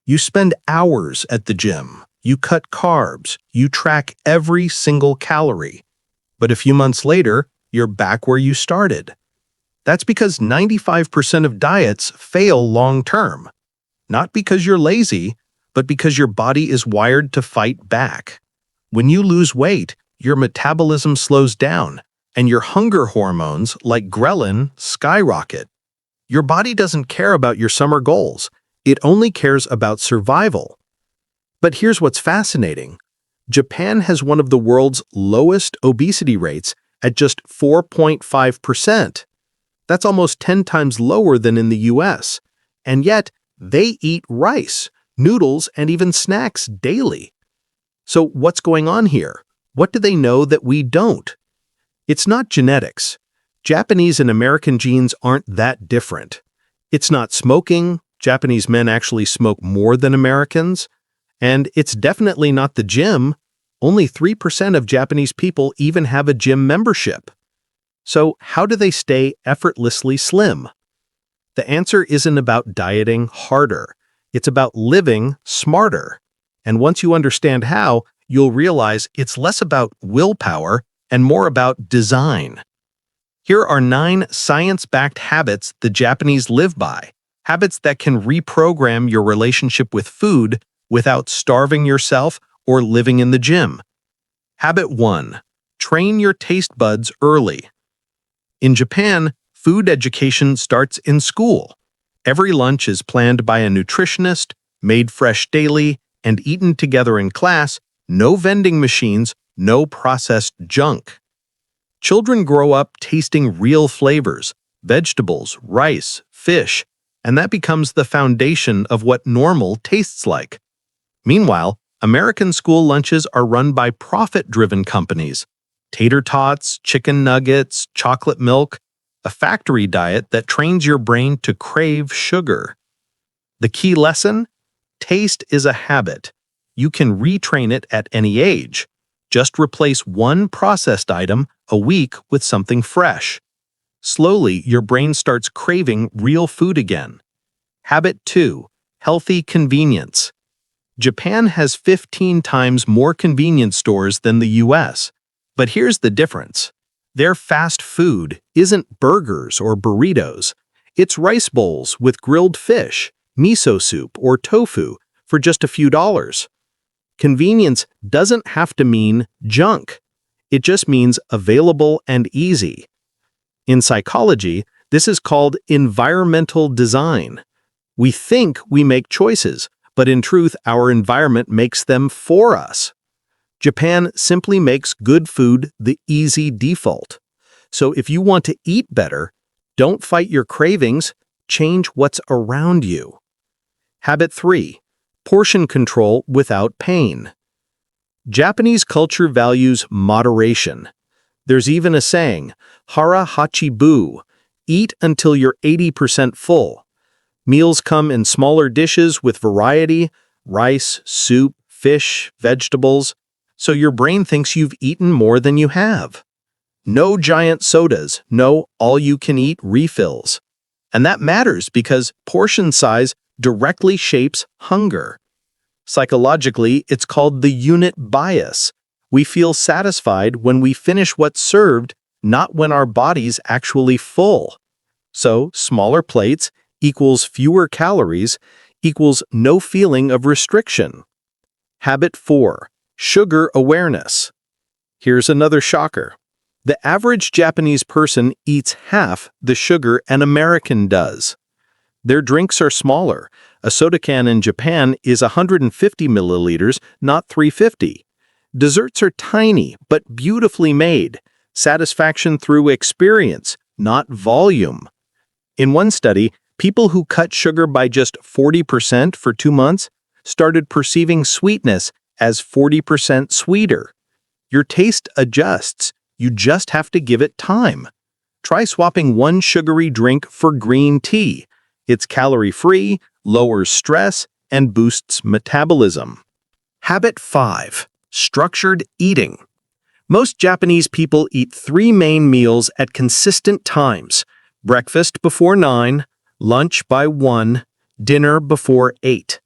You spend hours at the gym. You cut carbs. You track every single calorie. But a few months later, you're back where you started. That's because 95% of diets fail long-term. Not because you're lazy, but because your body is wired to fight back. When you lose weight, your metabolism slows down, and your hunger hormones, like ghrelin, skyrocket. Your body doesn't care about your summer goals. It only cares about survival. But here's what's fascinating. Japan has one of the world's lowest obesity rates at just 4.5%. That's almost 10 times lower than in the US. And yet, they eat rice, noodles, and even snacks daily. So what's going on here? What do they know that we don't? It's not genetics. Japanese and American genes aren't that different. It's not smoking. Japanese men actually smoke more than Americans. And it's definitely not the gym. Only 3% of Japanese people even have a gym membership. So how do they stay effortlessly slim? The answer isn't about dieting harder. It's about living smarter. And once you understand how, you'll realize it's less about willpower and more about design. Here are 9 science-backed habits the Japanese live by, habits that can reprogram your relationship with food without starving yourself or living in the gym. Habit 1. Train your taste buds early. In Japan, food education starts in school. Every lunch is planned by a nutritionist, made fresh daily, and eaten together in class. No vending machines, no processed junk. Children grow up tasting real flavors, vegetables, rice, fish, and that becomes the foundation of what normal tastes like. Meanwhile, American school lunches are run by profit-driven companies. Tater tots, chicken nuggets, chocolate milk, a factory diet that trains your brain to crave sugar. The key lesson? Taste is a habit. You can retrain it at any age. Just replace one processed item a week with something fresh. Slowly, your brain starts craving real food again. Habit 2. Healthy convenience. Japan has 15 times more convenience stores than the US. But here's the difference. Their fast food isn't burgers or burritos. It's rice bowls with grilled fish, miso soup, or tofu for just a few dollars. Convenience doesn't have to mean junk. It just means available and easy. In psychology, this is called environmental design. We think we make choices, but in truth, our environment makes them for us. Japan simply makes good food the easy default. So if you want to eat better, don't fight your cravings, change what's around you. Habit 3. Portion control without pain. Japanese culture values moderation. There's even a saying, hara, hachi, eat until you're 80% full. Meals come in smaller dishes with variety, rice, soup, fish, vegetables, so your brain thinks you've eaten more than you have. No giant sodas, no all-you-can-eat refills. And that matters because portion size directly shapes hunger. Psychologically, it's called the unit bias. We feel satisfied when we finish what's served, not when our body's actually full. So, smaller plates equals fewer calories equals no feeling of restriction. Habit 4. Sugar awareness. Here's another shocker. The average Japanese person eats half the sugar an American does. Their drinks are smaller. A soda can in Japan is 150 milliliters, not 350. Desserts are tiny but beautifully made. Satisfaction through experience, not volume. In one study, people who cut sugar by just 40% for 2 months started perceiving sweetness as 40% sweeter. Your taste adjusts. You just have to give it time. Try swapping one sugary drink for green tea. It's calorie-free, lowers stress, and boosts metabolism. Habit 5. Structured eating. Most Japanese people eat 3 main meals at consistent times: breakfast before 9, lunch by 1, dinner before 8.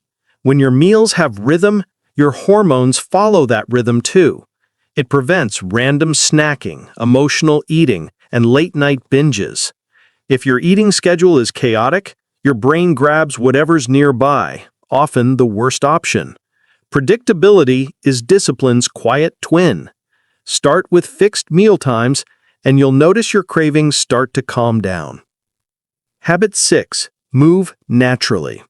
When your meals have rhythm, your hormones follow that rhythm too. It prevents random snacking, emotional eating, and late-night binges. If your eating schedule is chaotic, your brain grabs whatever's nearby, often the worst option. Predictability is discipline's quiet twin. Start with fixed meal times, and you'll notice your cravings start to calm down. Habit 6. Move naturally.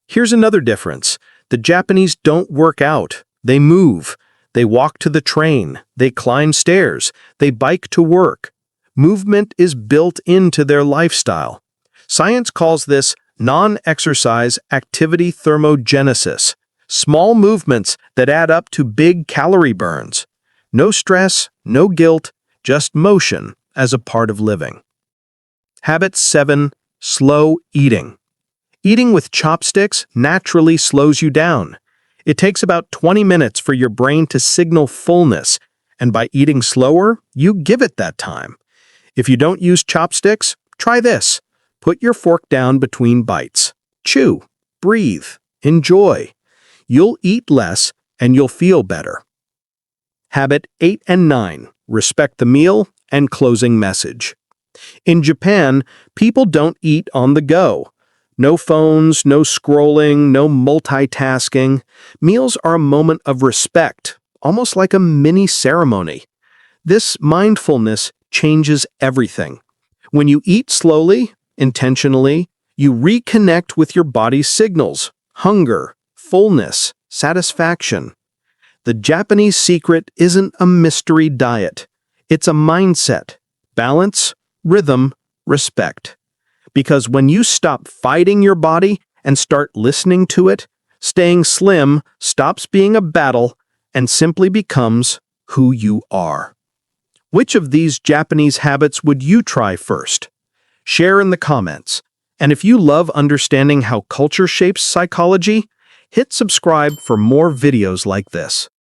Here's another difference. The Japanese don't work out. They move. They walk to the train. They climb stairs. They bike to work. Movement is built into their lifestyle. Science calls this non-exercise activity thermogenesis. Small movements that add up to big calorie burns. No stress, no guilt, just motion as a part of living. Habit 7. Slow eating. Eating with chopsticks naturally slows you down. It takes about 20 minutes for your brain to signal fullness, and by eating slower, you give it that time. If you don't use chopsticks, try this. Put your fork down between bites. Chew, breathe, enjoy. You'll eat less and you'll feel better. Habit 8 and 9. Respect the meal and closing message. In Japan, people don't eat on the go. No phones, no scrolling, no multitasking. Meals are a moment of respect, almost like a mini ceremony. This mindfulness changes everything. When you eat slowly, intentionally, you reconnect with your body's signals: hunger, fullness, satisfaction. The Japanese secret isn't a mystery diet. It's a mindset: balance, rhythm, respect. Because when you stop fighting your body and start listening to it, staying slim stops being a battle and simply becomes who you are. Which of these Japanese habits would you try first? Share in the comments. And if you love understanding how culture shapes psychology, hit subscribe for more videos like this.